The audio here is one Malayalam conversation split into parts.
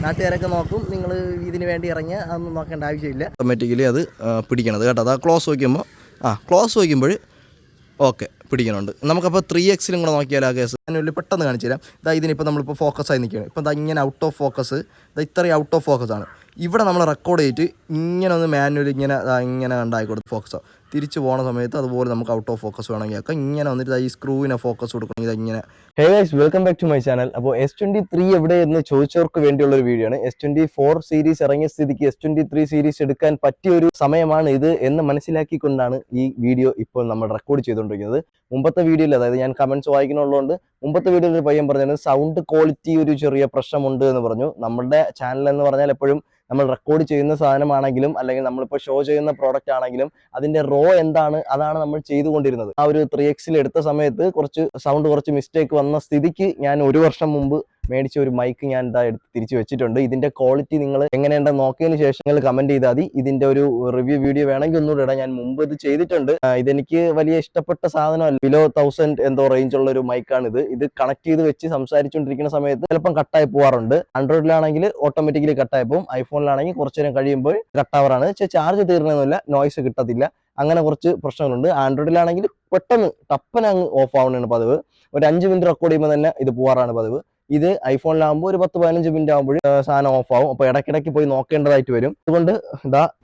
നാട്ടുകാരൊക്കെ നോക്കും. നിങ്ങൾ ഇതിന് വേണ്ടി ഇറങ്ങിയാൽ അതൊന്നും നോക്കേണ്ട ആവശ്യമില്ല. ഓട്ടോമാറ്റിക്കലി അത് പിടിക്കണത് കേട്ടോ. അതാ ക്ലോസ് വയ്ക്കുമ്പോൾ ക്ലോസ് വയ്ക്കുമ്പോൾ ഓക്കെ പിടിക്കണുണ്ട്. നമുക്കപ്പോൾ 3x കൂടെ നോക്കിയാൽ ആ കേസ് അതിനുള്ളിൽ പെട്ടെന്ന് കാണിച്ചു തരാം. ഇതിനിപ്പോൾ നമ്മളിപ്പോൾ ഫോക്കസായി നിൽക്കുകയാണ്. ഇപ്പോൾ ഇങ്ങനെ ഔട്ട് ഓഫ് ഫോക്കസ്, ഇത്രയും ഔട്ട് ഓഫ് ഫോക്കസ് ആണ്. ഇവിടെ നമ്മൾ റെക്കോർഡ് ചെയ്തിട്ട് ഇങ്ങനെ ഒന്ന് മാനുവലി ഇങ്ങനെ ഉണ്ടായിക്കോട്ടെ ഫോക്കസോ. തിരിച്ചു പോകുന്ന സമയത്ത് അതുപോലെ നമുക്ക് ഔട്ട് ഓഫ് ഫോക്കസ് വേണമെങ്കിൽ ആക്കാം. ഇങ്ങനെ വന്നിട്ട് ഈ സ്ക്രൂവിനെ ഫോക്കസ് കൊടുക്കണമെങ്കിൽ ഇങ്ങനെ. Hey guys, welcome back to my channel. അപ്പോൾ S23 എവിടെ എന്ന് ചോദിച്ചവർക്ക് വേണ്ടിയുള്ളൊരു വീഡിയോ ആണ്. S24 സീരീസ് ഇറങ്ങിയ സ്ഥിതിക്ക് S23 സീരീസ് എടുക്കാൻ പറ്റിയ ഒരു സമയമാണ് ഇത് എന്ന് മനസ്സിലാക്കിക്കൊണ്ടാണ് ഈ വീഡിയോ ഇപ്പോൾ നമ്മൾ റെക്കോർഡ് ചെയ്തുകൊണ്ടിരിക്കുന്നത്. മുമ്പത്തെ വീഡിയോയിൽ, അതായത് ഞാൻ കമന്റ്സ് വായിക്കുന്നുള്ളതുകൊണ്ട് മുമ്പത്തെ വീഡിയോയിൽ ഒരു പയ്യൻ പറഞ്ഞത് സൗണ്ട് ക്വാളിറ്റി ഒരു ചെറിയ പ്രശ്നമുണ്ട് എന്ന് പറഞ്ഞു. നമ്മുടെ ചാനൽ എന്ന് പറഞ്ഞാൽ എപ്പോഴും നമ്മൾ റെക്കോർഡ് ചെയ്യുന്ന സാധനമാണെങ്കിലും അല്ലെങ്കിൽ നമ്മളിപ്പോൾ ഷോ ചെയ്യുന്ന പ്രോഡക്റ്റ് ആണെങ്കിലും അതിന്റെ റോ എന്താണ് അതാണ് നമ്മൾ ചെയ്തുകൊണ്ടിരുന്നത്. ആ ഒരു 3x എടുത്ത സമയത്ത് കുറച്ച് മിസ്റ്റേക്ക് വന്ന സ്ഥിതിക്ക് ഞാൻ 1 വർഷം മുമ്പ് മേടിച്ച ഒരു മൈക്ക് ഞാൻ എടുത്ത് തിരിച്ചു വെച്ചിട്ടുണ്ട്. ഇതിന്റെ ക്വാളിറ്റി നിങ്ങൾ എങ്ങനെയുണ്ടെന്ന് നോക്കിയതിന് ശേഷം നിങ്ങൾ കമന്റ് ചെയ്താൽ മതി. ഇതിന്റെ ഒരു റിവ്യൂ വീഡിയോ വേണമെങ്കിൽ ഒന്നുകൂടെ ഇടാം. ഞാൻ മുമ്പ് ഇത് ചെയ്തിട്ടുണ്ട്. ഇതെനിക്ക് വലിയ ഇഷ്ടപ്പെട്ട സാധനമല്ല. ബിലോ 1000 എന്തോ റേഞ്ച് ഉള്ള ഒരു മൈക്കാണിത്. ഇത് കണക്ട് ചെയ്ത് വെച്ച് സംസാരിച്ചുകൊണ്ടിരിക്കുന്ന സമയത്ത് ചിലപ്പം കട്ടായി പോകാറുണ്ട്. ആൻഡ്രോയിഡിലാണെങ്കിൽ ഓട്ടോമാറ്റിക്കലി കട്ടായി പോകും. ഐഫോണിലാണെങ്കിൽ കുറച്ചു നേരം കഴിയുമ്പോൾ കട്ടാവറാണ്. ചാർജ് തീർന്നൊന്നുമില്ല, നോയ്സ് കിട്ടത്തില്ല, അങ്ങനെ കുറച്ച് പ്രശ്നങ്ങളുണ്ട്. ആൻഡ്രോയിഡിലാണെങ്കിൽ പെട്ടെന്ന് ടപ്പനങ്ങ് ഓഫ് ആവുന്നതാണ് പതിവ്. ഒരു 5 മിനിറ്റ് റെക്കോർഡ് ചെയ്യുമ്പോൾ തന്നെ ഇത് പോകാറാണ് പതിവ്. ഇത് ഐഫോണിലാകുമ്പോൾ ഒരു 10-15 മിനിറ്റ് ആകുമ്പോൾ സാധനം ഓഫ് ആവും. അപ്പോൾ ഇടയ്ക്കിടയ്ക്ക് പോയി നോക്കേണ്ടതായിട്ട് വരും. അതുകൊണ്ട്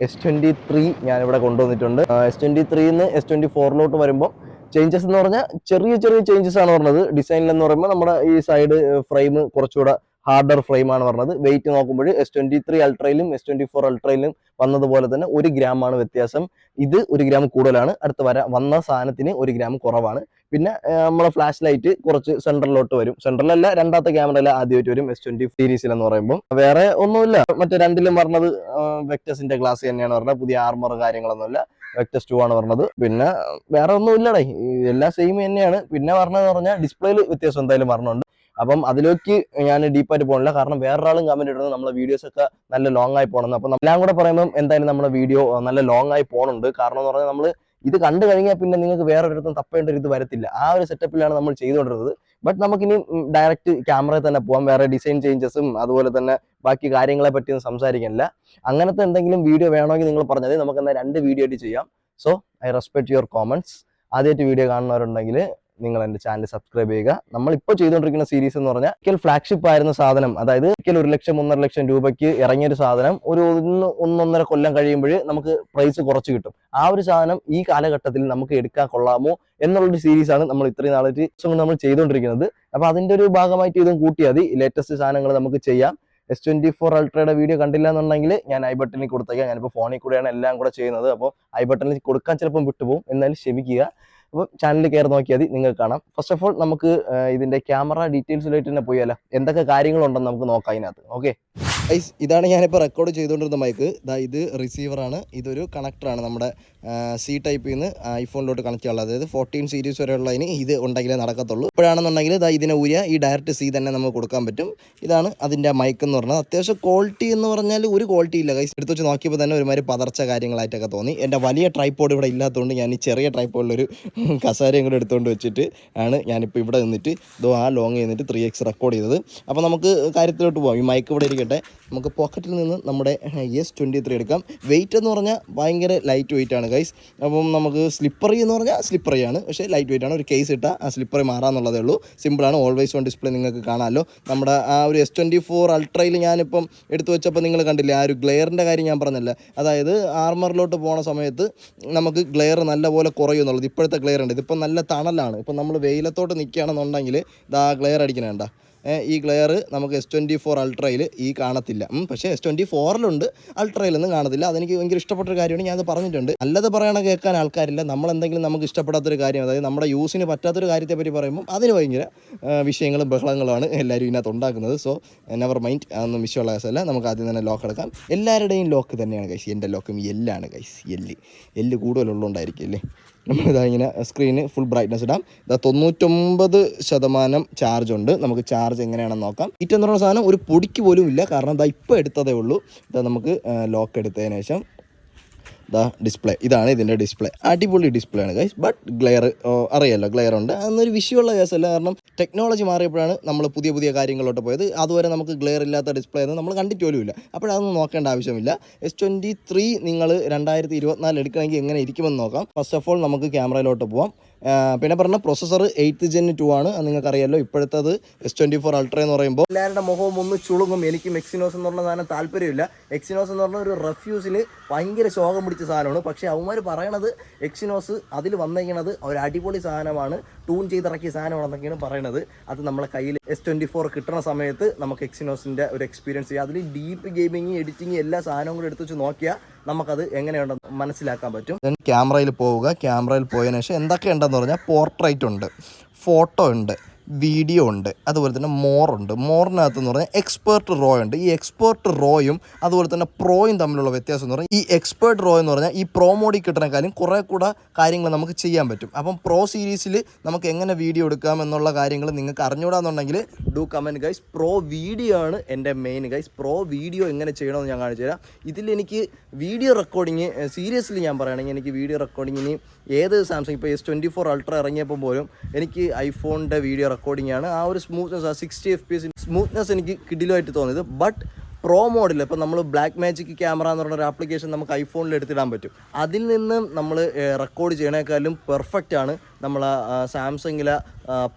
S23 ഞാനിവിടെ കൊണ്ടുവന്നിട്ടുണ്ട്. S23ന്ന് S24 വരുമ്പോൾ ചേഞ്ചസ് എന്ന് പറഞ്ഞാൽ ചെറിയ ചേഞ്ചസ് ആണ് പറഞ്ഞത്. ഡിസൈനിൽ എന്ന് പറയുമ്പോൾ നമ്മുടെ ഈ സൈഡ് ഫ്രെയിം കുറച്ചുകൂടെ ഹാർഡർ ഫ്രെയിം ആണ് പറഞ്ഞത്. വെയിറ്റ് നോക്കുമ്പോൾ S23 അൾട്രയിലും S24 അൾട്രയിലും വന്നതുപോലെ തന്നെ 1 ഗ്രാമാണ് വ്യത്യാസം. ഇത് 1 ഗ്രാം കൂടുതലാണ്. വന്ന സാധനത്തിന് 1 ഗ്രാം കുറവാണ്. പിന്നെ നമ്മളെ ഫ്ലാഷ് ലൈറ്റ് കുറച്ച് സെൻട്രലിലോട്ട് വരും. സെൻട്രലല്ല, രണ്ടാമത്തെ ക്യാമറയില ആദ്യമായിട്ട് വരും S20 സീരീസിൽ എന്ന് പറയുമ്പോൾ. വേറെ ഒന്നുമില്ല. മറ്റേ രണ്ടിലും പറഞ്ഞത് വെക്ടസിന്റെ ഗ്ലാസ് തന്നെയാണ് പറഞ്ഞത്. പുതിയ ആർമർ കാര്യങ്ങളൊന്നുമില്ല. വെക്ടസ് 2 ആണ് പറഞ്ഞത്. പിന്നെ വേറെ ഒന്നുമില്ലടേ, എല്ലാം സെയിം തന്നെയാണ്. പിന്നെ പറഞ്ഞതെന്ന് പറഞ്ഞാൽ ഡിസ്പ്ലേയിൽ വ്യത്യാസം എന്തായാലും പറഞ്ഞുണ്ട്. അപ്പം അതിലേക്ക് ഞാൻ ഡീപ്പായിട്ട് പോകണില്ല. കാരണം വേറൊരാളും കമന്റ് ഇടുന്നത് നമ്മളെ വീഡിയോസ് ഒക്കെ നല്ല ലോങ് ആയി പോകണമെന്ന്. അപ്പം എല്ലാം കൂടെ പറയുമ്പോൾ എന്തായാലും നമ്മുടെ വീഡിയോ നല്ല ലോങ് ആയി പോകുന്നുണ്ട്. കാരണം എന്ന് പറഞ്ഞാൽ നമ്മൾ ഇത് കണ്ടു കഴിഞ്ഞാൽ പിന്നെ നിങ്ങൾക്ക് വേറൊരിടത്തും തപ്പേണ്ട ഒരു ഇത് വരത്തില്ല. ആ ഒരു സെറ്റപ്പിലാണ് നമ്മൾ ചെയ്തുകൊണ്ടിരുന്നത്. ബട്ട് നമുക്കിനി ഡയറക്റ്റ് ക്യാമറയിൽ തന്നെ പോകാം. വേറെ ഡിസൈൻ ചേഞ്ചസും അതുപോലെ തന്നെ ബാക്കി കാര്യങ്ങളെ പറ്റിയൊന്നും സംസാരിക്കാനില്ല. അങ്ങനത്തെ എന്തെങ്കിലും വീഡിയോ വേണമെങ്കിൽ നിങ്ങൾ പറഞ്ഞത് നമുക്ക് എന്നാൽ 2 വീഡിയോ ആയിട്ട് ചെയ്യാം. So I respect your comments. ആദ്യമായിട്ട് വീഡിയോ കാണുന്നവരുണ്ടെങ്കിൽ നിങ്ങൾ എൻ്റെ ചാനൽ സബ്സ്ക്രൈബ് ചെയ്യുക. നമ്മളിപ്പോൾ ചെയ്തുകൊണ്ടിരിക്കുന്ന സീരീസ് എന്ന് പറഞ്ഞാൽ ഒരിക്കൽ ഫ്ലാഗ്ഷിപ്പ് ആയിരുന്ന സാധനം, അതായത് ഒരിക്കൽ 1 ലക്ഷം 1.5 ലക്ഷം രൂപയ്ക്ക് ഇറങ്ങിയൊരു സാധനം ഒരു 1-1.5 കൊല്ലം കഴിയുമ്പോൾ നമുക്ക് പ്രൈസ് കുറച്ച് കിട്ടും. ആ ഒരു സാധനം ഈ കാലഘട്ടത്തിൽ നമുക്ക് എടുക്കാൻ കൊള്ളാമോ എന്നുള്ളൊരു സീരീസാണ് നമ്മൾ ഇത്രയും നാളായിട്ട് നമ്മൾ ചെയ്തുകൊണ്ടിരിക്കുന്നത്. അപ്പോൾ അതിൻ്റെ ഒരു ഭാഗമായിട്ട് ഇതും കൂട്ടിയാൽ മതി. ലേറ്റസ്റ്റ് സാധനങ്ങൾ നമുക്ക് ചെയ്യാം. S24 അൾട്രയുടെ വീഡിയോ കണ്ടില്ല എന്നുണ്ടെങ്കിൽ ഞാൻ ഐ ബട്ടണിൽ കൊടുത്തേക്കാം. ഞാനിപ്പോൾ ഫോണിൽ കൂടെയാണ് എല്ലാം കൂടെ ചെയ്യുന്നത്. അപ്പോൾ ഐ ബട്ടണിൽ കൊടുക്കാൻ ചിലപ്പം വിട്ടുപോകും, എന്നാലും ക്ഷമിക്കുക. അപ്പോൾ ചാനലിൽ കയറി നോക്കിയാൽ മതി, നിങ്ങൾക്ക് കാണാം. ഫസ്റ്റ് ഓഫ് ഓൾ നമുക്ക് ഇതിന്റെ ക്യാമറ ഡീറ്റെയിൽസിലായിട്ട് തന്നെ പോയാലോ, എന്തൊക്കെ കാര്യങ്ങളുണ്ടെന്ന് നമുക്ക് നോക്കാം അതിനകത്ത്. ഓക്കെ ഗൈസ്, ഇതാണ് ഞാനിപ്പോൾ റെക്കോർഡ് ചെയ്തുകൊണ്ടിരുന്ന മൈക്ക്. ഇത് റിസീവറാണ്. ഇതൊരു കണക്ടറാണ്. നമ്മുടെ C ടൈപ്പിൽ നിന്ന് ഐഫോണിലോട്ട് കണക്ട് ചെയ്യാനുള്ളത്. അതായത് 14 സീരീസ് വരെയുള്ളതിന് ഇത് ഉണ്ടെങ്കിലേ നടക്കത്തുള്ളൂ. ഇപ്പോഴാണെന്നുണ്ടെങ്കിൽ ഇതിനെ ഊരിയ ഈ ഡയറക്റ്റ് C തന്നെ നമുക്ക് കൊടുക്കാൻ പറ്റും. ഇതാണ് അതിൻ്റെ മൈക്ക് എന്ന് പറഞ്ഞാൽ. അത്യാവശ്യം ക്വാളിറ്റി എന്ന് പറഞ്ഞാൽ ഒരു ക്വാളിറ്റി ഇല്ല ഗൈസ്. എടുത്ത് വെച്ച് നോക്കിയപ്പോൾ തന്നെ ഒരുമാതിരി പതർച്ച കാര്യങ്ങളായിട്ടൊക്കെ തോന്നി. എൻ്റെ വലിയ ട്രൈപോഡ് ഇവിടെ ഇല്ലാത്തതുകൊണ്ട് ഞാൻ ഈ ചെറിയ ട്രൈപോഡിലൊരു കസാരയും കൂടെ എടുത്തുകൊണ്ട് വെച്ചിട്ട് ആണ് ഞാനിപ്പോൾ ഇവിടെ നിന്നിട്ട് ആ ലോങ് ചെയ്തിട്ട് 3x റെക്കോർഡ് ചെയ്തത്. അപ്പോൾ നമുക്ക് കാര്യത്തിലോട്ട് പോകാം. ഈ മൈക്ക് ഇവിടെ ഇരിക്കട്ടെ. നമുക്ക് പോക്കറ്റിൽ നിന്ന് നമ്മുടെ S23 എടുക്കാം. വെയിറ്റ് എന്ന് പറഞ്ഞാൽ ഭയങ്കര ലൈറ്റ് വെയിറ്റ് ആണ് ഗൈസ്. അപ്പം നമുക്ക് സ്ലിപ്പറി എന്ന് പറഞ്ഞാൽ സ്ലിപ്പറിയാണ്, പക്ഷേ ലൈറ്റ് വെയിറ്റ് ആണ്. ഒരു കേസ് ഇട്ടാൽ ആ സ്ലിപ്പറി മാറാന്നുള്ളതേ ഉള്ളൂ. സിമ്പിളാണ്. ഓൾവേസ് ഓൺ ഡിസ്പ്ലേ നിങ്ങൾക്ക് കാണാമല്ലോ. നമ്മുടെ ആ ഒരു S24 അൾട്രയിൽ ഞാനിപ്പം എടുത്തു വെച്ചപ്പോൾ നിങ്ങൾ കണ്ടില്ലേ ആ ഒരു ഗ്ലെയറിൻ്റെ കാര്യം ഞാൻ പറഞ്ഞില്ല. അതായത് ആർമറിലോട്ട് പോകുന്ന സമയത്ത് നമുക്ക് ഗ്ലെയർ നല്ലപോലെ കുറയുമെന്നുള്ളത്. ഇപ്പോഴത്തെ ഗ്ലെയർ ഉണ്ട്. ഇതിപ്പം നല്ല തണലാണ്. ഇപ്പം നമ്മൾ വെയിലത്തോട്ട് നിൽക്കുകയാണെന്നുണ്ടെങ്കിൽ ഇതാ ഗ്ലെയർ അടിക്കണേണ്ട. ഈ ഗ്ലെയർ നമുക്ക് S24 അൾട്രയിൽ ഈ കാണത്തില്ല. പക്ഷേ S24 അൾട്രയിലൊന്നും കാണത്തില്ല. അതെനിക്ക് ഭയങ്കര ഇഷ്ടപ്പെട്ടൊരു കാര്യമാണ്. ഞാനത് പറഞ്ഞിട്ടുണ്ട്. നല്ലത് പറയണ കേൾക്കാൻ ആൾക്കാരില്ല. നമ്മളെന്തെങ്കിലും നമുക്ക് ഇഷ്ടപ്പെടാത്തൊരു കാര്യം, അതായത് നമ്മുടെ യൂസിന് പറ്റാത്തൊരു കാര്യത്തെ പറ്റി പറയുമ്പോൾ അതിന് ഭയങ്കര വിഷയങ്ങളും ബഹളങ്ങളുമാണ് എല്ലാവരും ഇതിനകത്ത് ഉണ്ടാക്കുന്നത്. സോ നെവർ മൈൻഡ്, അതൊന്നും വിഷയമുള്ള കേസല്ല. നമുക്ക് ആദ്യം തന്നെ ലോക്ക് എടുക്കാം. എല്ലാവരുടെയും ലോക്ക് തന്നെയാണ് ഗൈസ്. എൻ്റെ ലോക്കും എല്ലാണ് ഗൈസ്. എല്ല് കൂടുതലുള്ളതുകൊണ്ടായിരിക്കും അല്ലേ. നമ്മളിതാ ഇങ്ങനെ സ്ക്രീന് ഫുൾ ബ്രൈറ്റ്നസ് ഇടാം. 99% ചാർജ് ഉണ്ട്. നമുക്ക് ചാർജ് എങ്ങനെയാണെന്ന് നോക്കാം. എന്ന് പറയുന്ന സാധനം ഒരു പൊടിക്ക് പോലും ഇല്ല. കാരണം ഇപ്പോൾ എടുത്തതേ ഉള്ളൂ. നമുക്ക് ലോക്ക് എടുത്തതിന് ശേഷം ഡിസ്പ്ലേ ഇതാണ് ഇതിൻ്റെ ഡിസ്പ്ലേ. അടിപൊളി ഡിസ്പ്ലേ ആണ് ഗൈസ്. ബട്ട് ഗ്ലെയർ അറിയാമല്ലോ, ഗ്ലെയർ ഉണ്ട്. അതൊന്നൊരു വിഷയമുള്ള കേസല്ല. കാരണം ടെക്നോളജി മാറിയപ്പോഴാണ് നമ്മൾ പുതിയ കാര്യങ്ങളിലോട്ട് പോയത്. അതുവരെ നമുക്ക് ഗ്ലെയർ ഇല്ലാത്ത ഡിസ്പ്ലേ ഒന്നും നമ്മൾ കണ്ടിട്ട് പോലും ഇല്ല. അപ്പോഴതൊന്നും നോക്കേണ്ട ആവശ്യമില്ല. S23 നിങ്ങൾ 2024 എടുക്കണമെങ്കിൽ എങ്ങനെ ഇരിക്കുമെന്ന് നോക്കാം. ഫസ്റ്റ് ഓഫ് ഓൾ നമുക്ക് ക്യാമറയിലോട്ട് പോവാം. പിന്നെ പറഞ്ഞ പ്രൊസസ്സർ 8th Gen 2 ആണ്. നിങ്ങൾക്കറിയാമല്ലോ. ഇപ്പോഴത്തത് S24 Ultra എന്ന് പറയുമ്പോൾ എല്ലാവരുടെ മുഖവും ഒന്ന് ചുളുങ്ങും. എനിക്കും എക്സിനോസ് എന്ന് പറഞ്ഞ സാധനം താല്പര്യമില്ല. എക്സിനോസ് എന്ന് പറഞ്ഞ ഒരു റെഫ്യൂസിൽ ഭയങ്കര ശോകം പിടിച്ച സാധനമാണ്. പക്ഷേ അവന്മാർ പറയണത് എക്സിനോസ് അതിൽ വന്നിരിക്കുന്നത് ഒരു അടിപൊളി സാധനമാണ്, ട്യൂൺ ചെയ്തിറക്കിയ സാധനമാണെന്നൊക്കെയാണ് പറയണത്. അത് നമ്മളെ കയ്യിൽ S24 കിട്ടുന്ന സമയത്ത് നമുക്ക് എക്സിനോസിൻ്റെ ഒരു എക്സ്പീരിയൻസ് ചെയ്യാം. അതിൽ ഡീപ്പ് ഗെയിമിങ്, എഡിറ്റിങ് എല്ലാ സാധനവും കൂടെ എടുത്ത് വെച്ച് നോക്കിയാൽ നമുക്കത് എങ്ങനെയുണ്ടെന്ന് മനസ്സിലാക്കാൻ പറ്റും. ദെൻ ക്യാമറയിൽ പോവുക. ക്യാമറയിൽ പോയതിനു ശേഷം എന്തൊക്കെ ഉണ്ടെന്ന് പറഞ്ഞാൽ പോർട്രേറ്റ് ഉണ്ട്, ഫോട്ടോ ഉണ്ട്, വീഡിയോ ഉണ്ട്, അതുപോലെ തന്നെ മോറുണ്ട്. മോറിനകത്തെന്ന് പറഞ്ഞാൽ എക്സ്പേർട്ട് റോ ഉണ്ട്. ഈ എക്സ്പേർട്ട് റോയും അതുപോലെ തന്നെ പ്രോയും തമ്മിലുള്ള വ്യത്യാസം എന്ന് പറഞ്ഞാൽ ഈ എക്സ്പേർട്ട് റോ എന്ന് പറഞ്ഞാൽ ഈ പ്രോ മോഡിൽ കിട്ടുന്നതിനേക്കാളും കുറേ കൂടെ കാര്യങ്ങൾ നമുക്ക് ചെയ്യാൻ പറ്റും. അപ്പം പ്രോ സീരീസിൽ നമുക്ക് എങ്ങനെ വീഡിയോ എടുക്കാം എന്നുള്ള കാര്യങ്ങൾ നിങ്ങൾക്ക് അറിഞ്ഞുകൂടാന്നുണ്ടെങ്കിൽ do comment guys. Pro video ആണ് എൻ്റെ മെയിൻ ഗൈസ്. പ്രോ വീഡിയോ എങ്ങനെ ചെയ്യണമെന്ന് ഞാൻ കാണിച്ചു തരാം. ഇതിലെനിക്ക് വീഡിയോ റെക്കോർഡിങ് സീരിയസ്ലി ഞാൻ പറയുകയാണെങ്കിൽ എനിക്ക് വീഡിയോ റെക്കോർഡിങ്ങിന് ഏത് സാംസങ് ഇപ്പോൾ S24 Ultra ഇറങ്ങിയപ്പോൾ പോലും എനിക്ക് ഐഫോണിൻ്റെ വീഡിയോ റെക്കോർഡിംഗ് ആണ്. ആ ഒരു സ്മൂത്ത്നെസ്, ആ 60 FPS സ്മൂത്ത്നെസ് എനിക്ക് കിടിലുമായിട്ട് തോന്നിയത്. ബട്ട് പ്രോ മോഡിൽ ഇപ്പോൾ നമ്മൾ ബ്ലാക്ക് മാജിക് ക്യാമറ എന്ന് പറഞ്ഞ ഒരു ആപ്ലിക്കേഷൻ നമുക്ക് ഐഫോണിൽ എടുത്തിടാൻ പറ്റും. അതിൽ നിന്ന് നമ്മൾ റെക്കോർഡ് ചെയ്യണേക്കാളും പെർഫെക്റ്റ് ആണ് നമ്മൾ സാംസങ്ങിലെ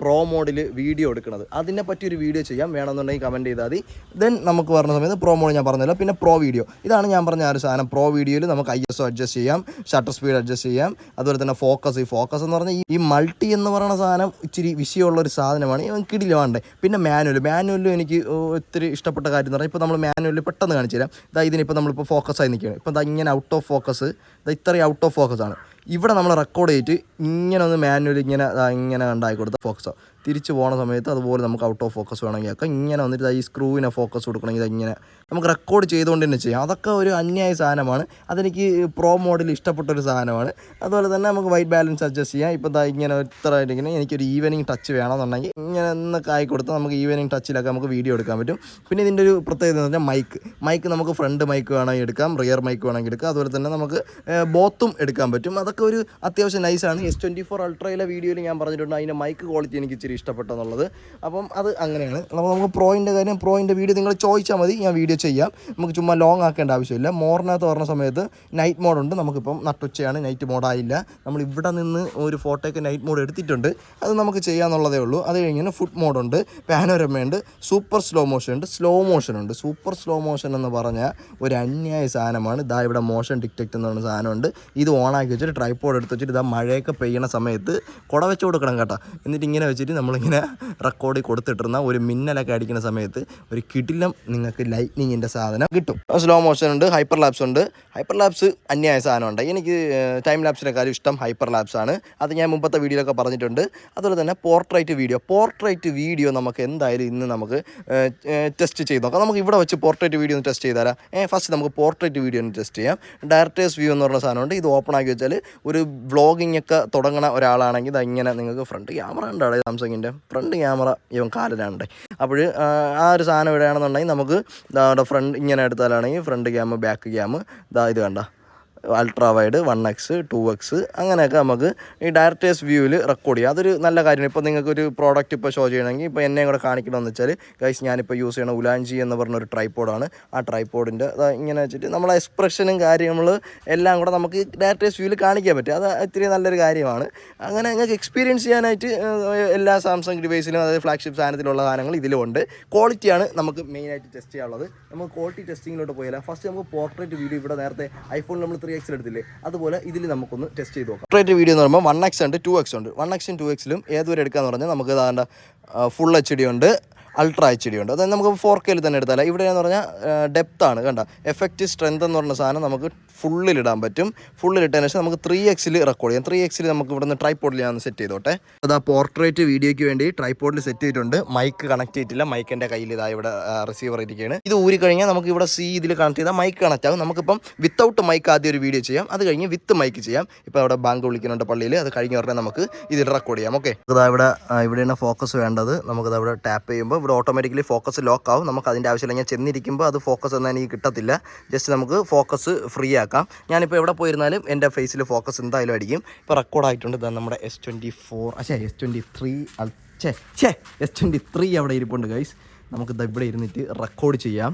പ്രോ മോഡിൽ വീഡിയോ എടുക്കുന്നത്. അതിനെ പറ്റിയൊരു വീഡിയോ ചെയ്യാം, വേണമെന്നുണ്ടെങ്കിൽ കമൻറ്റ് ചെയ്താൽ മതി. ദെൻ നമുക്ക് പറഞ്ഞ സമയത്ത് പ്രോ മോഡ് ഞാൻ പറഞ്ഞല്ലോ. പിന്നെ പ്രോ വീഡിയോ, ഇതാണ് ഞാൻ പറഞ്ഞ ആ ഒരു സാധനം. പ്രോ വീഡിയോയിൽ നമുക്ക് ISO അഡ്ജസ്റ്റ് ചെയ്യാം, ഷട്ടർ സ്പീഡ് അഡ്ജസ്റ്റ് ചെയ്യാം, അതുപോലെ തന്നെ ഫോക്കസ്. ഈ ഫോക്കസ് എന്ന് പറഞ്ഞാൽ ഈ മൾട്ടി എന്ന് പറയുന്ന സാധനം ഇച്ചിരി വിഷയമുള്ളൊരു സാധനമാണ്. കിടിലുണ്ട്. പിന്നെ മാനുവലും എനിക്ക് ഒത്തിരി ഇഷ്ടപ്പെട്ട കാര്യം എന്ന് പറഞ്ഞാൽ ഇപ്പോൾ നമ്മൾ മാനുവലിൽ പെട്ടെന്ന് കാണിച്ചു തരാം. ഇതിനിപ്പോൾ നമ്മളിപ്പോൾ ഫോക്കസായി നിൽക്കുകയാണ്. ഇപ്പോൾ ഇങ്ങനെ ഔട്ട് ഓഫ് ഫോക്കസ്, ഇത്രയും ഔട്ട് ഓഫ് ഫോക്കസ് ആണ്. ഇവിടെ നമ്മൾ റെക്കോർഡ് ചെയ്തിട്ട് ഇങ്ങനെ ഒന്ന് മാനുവൽ ഇങ്ങനെ കണ്ടായി കൊടുത്ത ഫോക്കസോ തിരിച്ച് പോകുന്ന സമയത്ത് അതുപോലെ നമുക്ക് ഔട്ട് ഓഫ് ഫോക്കസ് വേണമെങ്കിൽ ആക്കാം. ഇങ്ങനെ വന്നിട്ട് ഈ സ്ക്രൂവിനെ ഫോക്കസ് കൊടുക്കണമെങ്കിൽ ഇങ്ങനെ നമുക്ക് റെക്കോർഡ് ചെയ്തുകൊണ്ട് തന്നെ ചെയ്യാം. അതൊക്കെ ഒരു അന്യായ സാധനമാണ്. അതെനിക്ക് പ്രോ മോഡിൽ ഇഷ്ടപ്പെട്ടൊരു സാധനമാണ്. അതുപോലെ തന്നെ നമുക്ക് വൈറ്റ് ബാലൻസ് അഡ്ജസ്റ്റ് ചെയ്യാം. ഇപ്പോൾ ഇങ്ങനെ ഇങ്ങനെ എനിക്കൊരു ഈവനിങ് ടച്ച് വേണമെന്നുണ്ടെങ്കിൽ ഇങ്ങനെ എന്നൊക്കെ ആയി കൊടുത്ത് നമുക്ക് ഈവനിങ് ടച്ചിലൊക്കെ നമുക്ക് വീഡിയോ എടുക്കാൻ പറ്റും. പിന്നെ ഇതിൻ്റെ ഒരു പ്രത്യേകത എന്ന് പറഞ്ഞാൽ മൈക്ക് നമുക്ക് ഫ്രണ്ട് മൈക്ക് വേണമെങ്കിൽ എടുക്കാം, റിയർ മൈക്ക് വേണമെങ്കിൽ എടുക്കാം. അതുപോലെ തന്നെ നമുക്ക് ബോത്തും എടുക്കാൻ പറ്റും. അതൊക്കെ ഒരു അത്യാവശ്യം നൈസാണ്. S24 Ultraയിലെ വീഡിയോയിൽ ഞാൻ പറഞ്ഞിട്ടുണ്ട് അതിൻ്റെ മൈക്ക് ക്വാളിറ്റി എനിക്ക് ഇച്ചിരി ഇഷ്ടപ്പെട്ടെന്നുള്ളത്. അപ്പം അത് അങ്ങനെയാണ്. അപ്പോൾ നമുക്ക് പ്രോയിൻ്റെ വീഡിയോ നിങ്ങൾ ചോദിച്ചാൽ മതി, ഞാൻ വീഡിയോ ചെയ്യാം. നമുക്ക് ചുമ്മാ ലോങ് ആക്കേണ്ട ആവശ്യമില്ല. മോറിനകത്ത് പറഞ്ഞ സമയത്ത് നൈറ്റ് മോഡുണ്ട്. നമുക്കിപ്പം നട്ടുച്ചയാണ്, നൈറ്റ് മോഡായില്ല. നമ്മൾ ഇവിടെ നിന്ന് ഒരു ഫോട്ടോയ്ക്ക് നൈറ്റ് മോഡ് എടുത്തിട്ടുണ്ട്. അത് നമുക്ക് ചെയ്യാമെന്നുള്ളതേ ഉള്ളൂ. അത് കഴിഞ്ഞാൽ ഫുഡ് മോഡുണ്ട്, പാനോരമയുണ്ട്, സൂപ്പർ സ്ലോ മോഷൻ ഉണ്ട്, സൂപ്പർ സ്ലോ മോഷൻ എന്ന് പറഞ്ഞാൽ ഒരു അന്യായ സാധനമാണ്. ഇവിടെ മോഷൻ ടിക്ടെക്ട് എന്ന് പറഞ്ഞ സാധനമുണ്ട്. ഇത് ഓണാക്കി വെച്ചിട്ട് ട്രൈപോഡ് എടുത്ത് വെച്ചിട്ട് മഴയൊക്കെ പെയ്യണ സമയത്ത് കുട വെച്ച് കൊടുക്കണം കേട്ടോ. എന്നിട്ട് ഇങ്ങനെ വെച്ചിട്ട് നമ്മളിങ്ങനെ റെക്കോർഡ് കൊടുത്തിട്ടിരുന്ന ഒരു മിന്നലൊക്കെ അടിക്കുന്ന സമയത്ത് ഒരു കിടിലം നിങ്ങൾക്ക് ലൈറ്റ്നിങ്ങിൻ്റെ സാധനം കിട്ടും. സ്ലോ മോഷൻ ഉണ്ട്, ഹൈപ്പർ ലാപ്സ് ഉണ്ട്. ഹൈപ്പർ ലാപ്സ് അന്യായ സാധനമുണ്ട്. എനിക്ക് ടൈം ലാപ്സിനെക്കാളും ഇഷ്ടം ഹൈപ്പർ ലാപ്സ് ആണ്. അത് ഞാൻ മുമ്പത്തെ വീഡിയോയിലൊക്കെ പറഞ്ഞിട്ടുണ്ട്. അതുപോലെ തന്നെ പോർട്രേറ്റ് വീഡിയോ നമുക്ക് എന്തായാലും ഇന്ന് നമുക്ക് ടെസ്റ്റ് ചെയ്ത് നോക്കാം. നമുക്ക് ഇവിടെ വെച്ച് പോർട്രേറ്റ് വീഡിയോ ഒന്ന് ടെസ്റ്റ് ചെയ്താലാ. ഫസ്റ്റ് നമുക്ക് പോർട്രേറ്റ് വീഡിയോ ഒന്ന് ടെസ്റ്റ് ചെയ്യാം. ഡയറക്ടേഴ്സ് വ്യൂ എന്ന് പറഞ്ഞ സാധനമുണ്ട്. ഇത് ഓപ്പൺ ആക്കി വെച്ചാൽ ഒരു വ്ളോഗിങ് ഒക്കെ തുടങ്ങുന്ന ഒരാളാണെങ്കിൽ ഇങ്ങനെ നിങ്ങൾക്ക് ഫ്രണ്ട് ക്യാമറ ഉണ്ടാവും. സാംസങ്ങിൻ്റെ ഫ്രണ്ട് ക്യാമറ ഇവൻ കാലിലാണ്ട്. അപ്പോൾ ആ ഒരു സാധനം ഇടുകയാണെന്നുണ്ടെങ്കിൽ നമുക്ക് ഫ്രണ്ട് ഇങ്ങനെ എടുത്താലാണെങ്കിൽ ഫ്രണ്ട് ക്യാം, ബാക്ക് ക്യാം, ഇത് കണ്ട അൾട്രാ വൈഡ് 1x 2x അങ്ങനെയൊക്കെ നമുക്ക് ഈ ഡയറക്ടേഴ്സ് വ്യൂവിൽ റെക്കോർഡ് ചെയ്യാം. അതൊരു നല്ല കാര്യമാണ്. ഇപ്പോൾ നിങ്ങൾക്കൊരു പ്രോഡക്റ്റ് ഇപ്പോൾ ഷോ ചെയ്യണമെങ്കിൽ ഇപ്പോൾ എന്നെ കൂടെ കാണിക്കണമെന്ന് വെച്ചാൽ ഗൈസ് ഞാനിപ്പോൾ യൂസ് ചെയ്യണ ഉലാൻജി എന്ന് പറഞ്ഞൊരു ട്രൈപോഡാണ്. ആ ട്രൈപോഡിൻ്റെ ഇങ്ങനെ വെച്ചിട്ട് നമ്മളെ എക്സ്പ്രഷനും കാര്യങ്ങൾ എല്ലാം കൂടെ നമുക്ക് ഡയറക്ടേഴ്സ് വ്യൂവിൽ കാണിക്കാൻ പറ്റും. അത് ഇത്തിരി നല്ലൊരു കാര്യമാണ്. അങ്ങനെ നിങ്ങൾക്ക് എക്സ്പീരിയൻസ് ചെയ്യാനായിട്ട് എല്ലാ സാംസങ് ഡിവൈസിലും അതായത് ഫ്ലാഗ്ഷിപ്പ് സാധനത്തിലുള്ള സാധനങ്ങൾ ഇതിലും ഉണ്ട്. ക്വാളിറ്റിയാണ് നമുക്ക് മെയിനായിട്ട് ടെസ്റ്റ് ചെയ്യാനുള്ളത്. നമുക്ക് ക്വാളിറ്റി ടെസ്റ്റിങ്ങിലോട്ട് പോയാൽ ഫസ്റ്റ് നമുക്ക് പോർട്രേറ്റ് വീഡിയോ ഇവിടെ നേരത്തെ ഐഫോണിൽ നമ്മൾ 3x എടുത്തില്ലേ, അതുപോലെ ഇതിൽ നമുക്കൊന്ന് ടെസ്റ്റ് ചെയ്ത് നോക്കാം. പോർട്രേറ്റ് വീഡിയോ എന്ന് പറയുമ്പോൾ 1x ഉണ്ട്, 2x ഉണ്ട്. 1x 2xലും ഏതുവരെ എടുക്കാമെന്ന് പറഞ്ഞാൽ നമുക്ക് ഇതാണ്ട് ഫുൾ HD ഉണ്ട്, അൾട്രാ HD ഉണ്ട്. അതായത് നമുക്ക് 4Kയിൽ തന്നെ എടുത്താൽ ഇവിടെയെന്ന് പറഞ്ഞാൽ ഡെപ്താണ് കണ്ട. എഫക്റ്റ് സ്ട്രെങ്ത് എന്ന് പറഞ്ഞ സാധനം നമുക്ക് ഫുള്ളിലിടാൻ പറ്റും. ഫുള്ളിലിട്ടതിന് ശേഷം നമുക്ക് 3xൽ റെക്കോർഡ് ചെയ്യാം. 3xൽ നമുക്ക് ഇവിടുന്ന് ട്രൈപോഡിൽ ഞാൻ സെറ്റ് ചെയ്തോട്ടെ. അത് ആ പോർട്രേറ്റ് വീഡിയോയ്ക്ക് വേണ്ടി ട്രൈപോഡിൽ സെറ്റ് ചെയ്തിട്ടുണ്ട്. മൈക്ക് കണക്ട് ചെയ്തിട്ടില്ല. മൈക്കിൻ്റെ കയ്യിൽ ഇതാ ഇവിടെ റിസീവർ ഇരിക്കുകയാണ്. ഇത് ഊരി കഴിഞ്ഞാൽ നമുക്ക് ഇവിടെ ഇതിൽ കണക്ട് ചെയ്താൽ മൈക്ക് കണക്ട് ആകും. നമുക്കിപ്പം വിത്തൗട്ട് മൈക്ക് ആദ്യം ഒരു വീഡിയോ ചെയ്യാം, അത് കഴിഞ്ഞ് വിത്ത് മൈക്ക് ചെയ്യാം. ഇപ്പോൾ അവിടെ ബാങ്ക് വിളിക്കുന്നുണ്ട് പള്ളിയിൽ, അത് കഴിഞ്ഞ് പറഞ്ഞാൽ നമുക്ക് ഇതിൽ റെക്കോർഡ് ചെയ്യാം. ഓക്കെ, അതാ ഇവിടെയാണ് ഫോക്കസ് വേണ്ടത്. നമുക്കത് അവിടെ ടാപ്പ് ചെയ്യുമ്പോൾ ഇവിടെ ഓട്ടോമാറ്റിക്കലി ഫോക്കസ് ലോക്ക് ആവും. നമുക്ക് അതിൻ്റെ ആവശ്യമില്ല. ഞാൻ ചെന്നിരിക്കുമ്പോൾ അത് ഫോക്കസ് ഒന്നും എനിക്ക് കിട്ടത്തില്ല. ജസ്റ്റ് നമുക്ക് ഫോക്കസ് ഫ്രീ ആക്കാം. ഞാനിപ്പോൾ എവിടെ പോയിരുന്നാലും എൻ്റെ ഫേസിൽ ഫോക്കസ് എന്തായാലും അടിക്കും. ഇപ്പോൾ റെക്കോർഡായിട്ടുണ്ട്. ഇതാണ് നമ്മുടെ S24 S23 S23 അവിടെ ഇരിപ്പുണ്ട് ഗൈസ്. നമുക്ക് ഇവിടെ ഇരുന്നിട്ട് റെക്കോർഡ് ചെയ്യാം.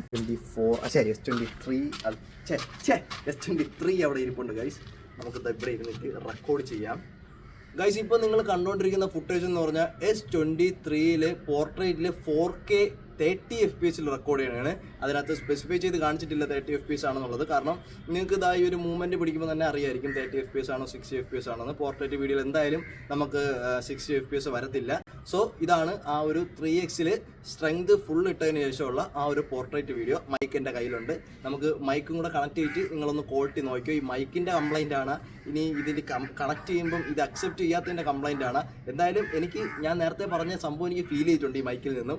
S23 അവിടെ ഇരിപ്പുണ്ട് ഗൈസ്. നമുക്ക് ഇവിടെ ഇരുന്നിട്ട് റെക്കോർഡ് ചെയ്യാം ഗൈസ്. ഇപ്പോൾ നിങ്ങൾ കണ്ടുകൊണ്ടിരിക്കുന്ന ഫുട്ടേജ് എന്ന് പറഞ്ഞാൽ S23 പോർട്രേറ്റിൽ 4K 30 FPS റെക്കോർഡ് ചെയ്യണതാണ്. അതിനകത്ത് സ്പെസിഫൈ ചെയ്ത് കാണിച്ചിട്ടില്ല 30 FPS ആണെന്നുള്ളത്. കാരണം നിങ്ങൾക്ക് ഇതായി ഒരു മൂവ്മെൻറ്റ് പിടിക്കുമ്പോൾ തന്നെ അറിയായിരിക്കും 30 FPS ആണോ 60 FPS ആണോ. പോർട്രേറ്റ് വീഡിയോയിൽ എന്തായാലും നമുക്ക് 60 FPS വരത്തില്ല. സോ ഇതാണ് ആ ഒരു 3x സ്ട്രെങ്ത് ഫുൾ ഇട്ടതിന് ശേഷമുള്ള ആ ഒരു പോർട്രേറ്റ് വീഡിയോ. മൈക്ക് എൻ്റെ കയ്യിലുണ്ട്. നമുക്ക് മൈക്കും കൂടെ കണക്ട് ചെയ്തിട്ട് നിങ്ങളൊന്ന് ക്വാളിറ്റി നോക്കിയോ. ഈ മൈക്കിൻ്റെ കംപ്ലൈൻ്റ് ആണ്, ഇനി ഇതിൽ കണക്ട് ചെയ്യുമ്പം ഇത് അക്സെപ്റ്റ് ചെയ്യാത്തതിൻ്റെ കംപ്ലൈൻ്റ് ആണ്. എന്തായാലും ഞാൻ നേരത്തെ പറഞ്ഞ സംഭവം എനിക്ക് ഫീൽ ചെയ്തിട്ടുണ്ട് ഈ മൈക്കിൽ നിന്നും.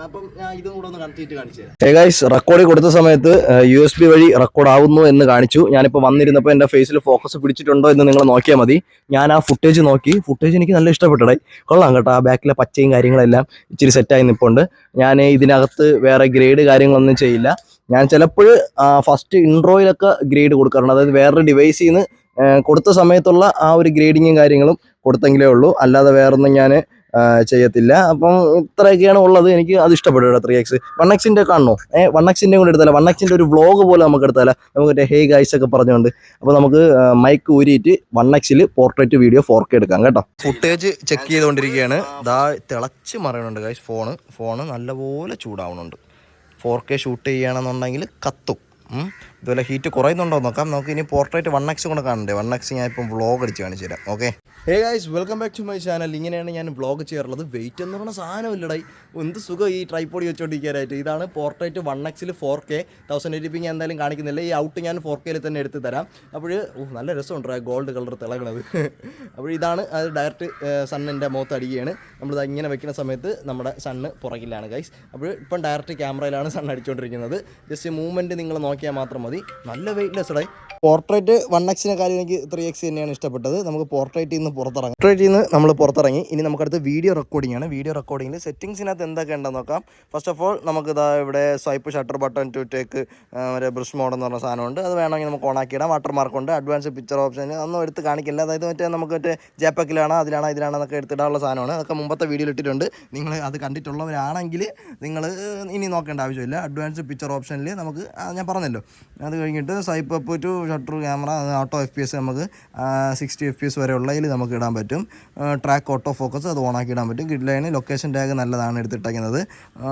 അപ്പം ഞാൻ ഇതും കൂടെ ഒന്ന് കണക്ട് ചെയ്തിട്ട് കാണിച്ചു തരാം. ഗൈസ്, റെക്കോർഡ് കൊടുത്ത സമയത്ത് USB വഴി റെക്കോർഡ് ആവുന്നു എന്ന് കാണിച്ചു. ഞാനിപ്പോൾ വന്നിരുന്നപ്പോൾ എൻ്റെ ഫേസിൽ ഫോക്കസ് പിടിച്ചിട്ടുണ്ടോ എന്ന് നിങ്ങൾ നോക്കിയാൽ മതി. ഞാൻ ആ ഫുട്ടേജ് നോക്കി. ഫുട്ടേജ് എനിക്ക് നല്ല ഇഷ്ടപ്പെട്ടടേ. കൊള്ളാം കേട്ടോ. ആ ബാക്കിലെ പച്ചയും കാര്യങ്ങളെല്ലാം ഇച്ചിരി സെറ്റായി നിൽപ്പുണ്ട്. ഞാൻ ഇതിനകത്ത് വേറെ ഗ്രേഡ് കാര്യങ്ങളൊന്നും ചെയ്യില്ല. ഞാൻ ചിലപ്പോൾ ഫസ്റ്റ് ഇൻട്രോയിലൊക്കെ ഗ്രേഡ് കൊടുക്കാറുണ്ട്. അതായത് വേറൊരു ഡിവൈസിൽ നിന്ന് കൊടുത്ത സമയത്തുള്ള ആ ഒരു ഗ്രേഡിങ്ങും കാര്യങ്ങളും കൊടുത്തെങ്കിലേ ഉള്ളൂ. അല്ലാതെ വേറൊന്നും ഞാൻ ചെയ്യത്തില്ല. അപ്പം ഇത്രയൊക്കെയാണ് ഉള്ളത്. എനിക്ക് അത് ഇഷ്ടപ്പെട്ടു. 3x 1x കാണണോ? 1x കൂടെ എടുത്താലോ? 1x ഒരു വ്ളോഗ് പോലെ നമുക്ക് എടുത്താലോ? നമുക്ക് ഹേ ഗൈസ് ഒക്കെ പറഞ്ഞുകൊണ്ട്. അപ്പോൾ നമുക്ക് mic ഊരിയിട്ട് 1x portrait video 4K എടുക്കാം കേട്ടോ. ഫുട്ടേജ് ചെക്ക് ചെയ്തുകൊണ്ടിരിക്കുകയാണ്. ദാ തിളച്ച് മറിയണുണ്ട് ഗൈസ്. ഫോണ് നല്ലപോലെ ചൂടാവുന്നുണ്ട്. 4K ഷൂട്ട് ചെയ്യുകയാണെന്നുണ്ടെങ്കിൽ കത്തും. ഇതുപോലെ ഹീറ്റ് കുറയുന്നുണ്ടോ നോക്കാം. നമുക്ക് ഇനി പോർട്രേറ്റ് 1x കൂടെ കാണണ്ടേ. 1x ഞാൻ ഇപ്പം വ്ളോഗ് അടിച്ച് കാണിച്ചു തരാം. Okay, hey guys, welcome back to my channel. ഇങ്ങനെയാണ് ഞാൻ വ്ളോഗ് ചെയ്യാറുള്ളത്. വെയിറ്റ് എന്ന് പറഞ്ഞ സാധനം ഇല്ലടായി. എന്ത് സുഖം ഈ ട്രൈപോഡ് വെച്ചോണ്ടിരിക്കാനായിട്ട്. ഇതാണ് പോർട്രേറ്റ് 1x 4K 1080p. ഞാൻ എന്തായാലും കാണിക്കുന്നില്ല. ഈ ഔട്ട് ഞാൻ 4K തന്നെ എടുത്ത് തരാം. അപ്പോൾ നല്ല രസമുണ്ട് ഗോൾഡ് കളർ തിളകണത്. അപ്പോൾ ഇതാണ് അത്. ഡയറക്റ്റ് സണ്ണിൻ്റെ മുഖത്ത് അടിക്കുകയാണ്. നമ്മളിത് ഇങ്ങനെ വെക്കുന്ന സമയത്ത് നമ്മുടെ സണ്ണ് പുറകിലാണ് ഗൈസ്. അപ്പോൾ ഇപ്പം ഡയറക്റ്റ് ക്യാമറയിലാണ് സണ്ണ് അടിച്ചുകൊണ്ടിരിക്കുന്നത്. ജസ്റ്റ് മൂവ്മെൻറ്റ് നിങ്ങൾ നോക്കിയാൽ മാത്രം മതി. നല്ല വെയിറ്റ്ലെസ് ഡായി. പോർട്രേറ്റ് 1x എനിക്ക് 3x തന്നെയാണ് ഇഷ്ടപ്പെട്ടത്. നമുക്ക് പോർട്രേറ്റിൽ നിന്ന് നമ്മൾ പുറത്തിറങ്ങി. ഇനി നമുക്കടുത്ത് വീഡിയോ റെക്കോർഡിംഗ് ആണ്. വീഡിയോ റെക്കോർഡിങ്ങിൽ സെറ്റിംഗ്സിനകത്ത് എന്തൊക്കെ ഉണ്ടെന്ന് നോക്കാം. ഫസ്റ്റ് ഓഫ് ഓൾ നമുക്ക് ഇവിടെ swipe shutter button to take ഒരു ബ്രഷ് മോഡ് എന്ന് പറഞ്ഞ സാധനമുണ്ട്. അത് വേണമെങ്കിൽ നമുക്ക് ഓണാക്കി ഇടാം. വാട്ടർമാർക്കുണ്ട്. അഡ്വാൻസ് പിക്ചർ ഓപ്ഷൻ ഒന്നും എടുത്ത് കാണിക്കില്ല. അതായത് നമുക്ക് ജാപ്പക്കിലാണ് അതിലാണെന്നൊക്കെ എടുത്തിടാനുള്ള സാധനമാണ്. അതൊക്കെ മുമ്പത്തെ വീഡിയോയിൽ ഇട്ടിട്ടുണ്ട്. നിങ്ങൾ അത് കണ്ടിട്ടുള്ളവരാണെങ്കിൽ നിങ്ങൾ ഇനി നോക്കേണ്ട ആവശ്യമില്ല. അഡ്വാൻസ് പിക്ചർ ഓപ്ഷനിൽ നമുക്ക് ഞാൻ പറഞ്ഞല്ലോ. അത് കഴിഞ്ഞിട്ട് swipe up to shutter camera auto FPS നമുക്ക് 60 FPS വരെ ഉള്ളതിൽ നമുക്ക് ഇടാൻ പറ്റും. ട്രാക്ക് ഓട്ടോ ഫോക്കസ് അത് ഓണാക്കി ഇടാൻ പറ്റും. ഗ്രിഡ് ലൈന് ലൊക്കേഷൻ ടാഗ് നല്ലതാണ് എടുത്തിട്ടേക്കുന്നത്.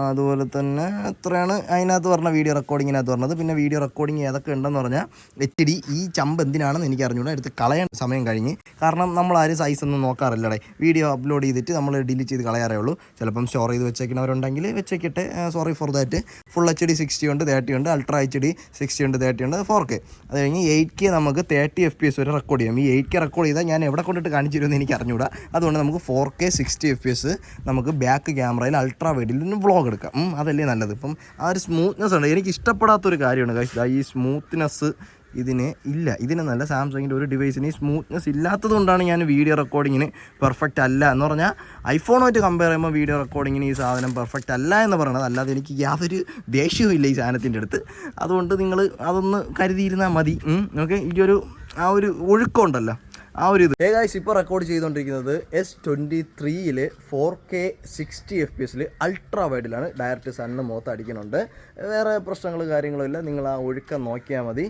അതുപോലെ തന്നെ എത്രയാണ് അതിനകത്ത് പറഞ്ഞ വീഡിയോ റെക്കോർഡിങ്ങിനകത്ത് പറഞ്ഞത്. പിന്നെ വീഡിയോ റെക്കോർഡിങ് ഏതൊക്കെ ഉണ്ടെന്ന് പറഞ്ഞാൽ HD ഈ ചമ്പ് എന്തിനാണെന്ന് എനിക്ക് അറിഞ്ഞൂടാ. എടുത്ത് കളയാൻ സമയം കഴിഞ്ഞ്. കാരണം നമ്മളാരും സൈസ് ഒന്നും നോക്കാറില്ലടേ. വീഡിയോ അപ്ലോഡ് ചെയ്തിട്ട് നമ്മൾ ഡിലീറ്റ് ചെയ്ത് കളയാറേ ഉള്ളൂ. ചിലപ്പം സ്റ്റോർ ചെയ്ത് വെച്ചേക്കുന്നവരുണ്ടെങ്കിൽ വെച്ചേക്കട്ടെ. Sorry for that. Full HD 60 ഉണ്ട്, 30 ഉണ്ട്, അൾട്രാ HD 60 ഉണ്ട്, 30 ഉണ്ട്, 4K. അത് കഴിഞ്ഞ് 8K നമുക്ക് 30 FPS വരെ റെക്കോർഡ് ചെയ്യാം. ഈ 8K റെക്കോർഡ് ചെയ്താൽ ഞാൻ എവിടെ കൊണ്ടിട്ട് കാണിച്ചു തരുമെന്ന് എനിക്ക് അറിഞ്ഞൂടാ. അതുകൊണ്ട് നമുക്ക് 4K 60 FPS നമുക്ക് ബാക്ക് ക്യാമറയിൽ അൾട്രാ വൈഡിൽ നിന്ന് വ്ളോഗ് എടുക്കാം. അതല്ലേ നല്ലത്. ഇപ്പം ആ ഒരു സ്മൂത്ത്നെസ് ഉണ്ട്. എനിക്ക് ഇഷ്ടപ്പെടാത്തൊരു കാര്യമാണ് ഗൈസ്. ഈ സ്മൂത്ത്നെസ് ഇതിന് നല്ല സാംസങ്ങിൻ്റെ ഒരു ഡിവൈസിന് ഈ സ്മൂത്ത്നെസ് ഇല്ലാത്തത് കൊണ്ടാണ് ഞാൻ വീഡിയോ റെക്കോർഡിങ്ങിന് പെർഫെക്റ്റ് അല്ല എന്ന് പറഞ്ഞാൽ ഐഫോണുമായിട്ട് കമ്പയർ ചെയ്യുമ്പോൾ വീഡിയോ റെക്കോർഡിങ്ങിന് ഈ സാധനം പെർഫെക്റ്റ് അല്ല എന്ന് പറയുന്നത്. അല്ലാതെ എനിക്ക് യാതൊരു ദേഷ്യവും ഇല്ല ഈ സാധനത്തിൻ്റെ അടുത്ത്. അതുകൊണ്ട് നിങ്ങൾ അതൊന്ന് കരുതിയിരുന്നാൽ മതി. ഓക്കെ, ഈ ആ ഒരു ഒഴുക്കമുണ്ടല്ലോ ആ ഒരു ഇത്. ഗൈസ്, ഇപ്പോൾ റെക്കോർഡ് ചെയ്തുകൊണ്ടിരിക്കുന്നത് S23 4K 60 FPS അൾട്രാ വൈഡിലാണ്. ഡയറക്റ്റ് സണ്ണ് മുഖത്ത് അടിക്കുന്നുണ്ട്. വേറെ പ്രശ്നങ്ങൾ കാര്യങ്ങളില്ല. നിങ്ങൾ ആ ഒഴുക്കം നോക്കിയാൽ മതി.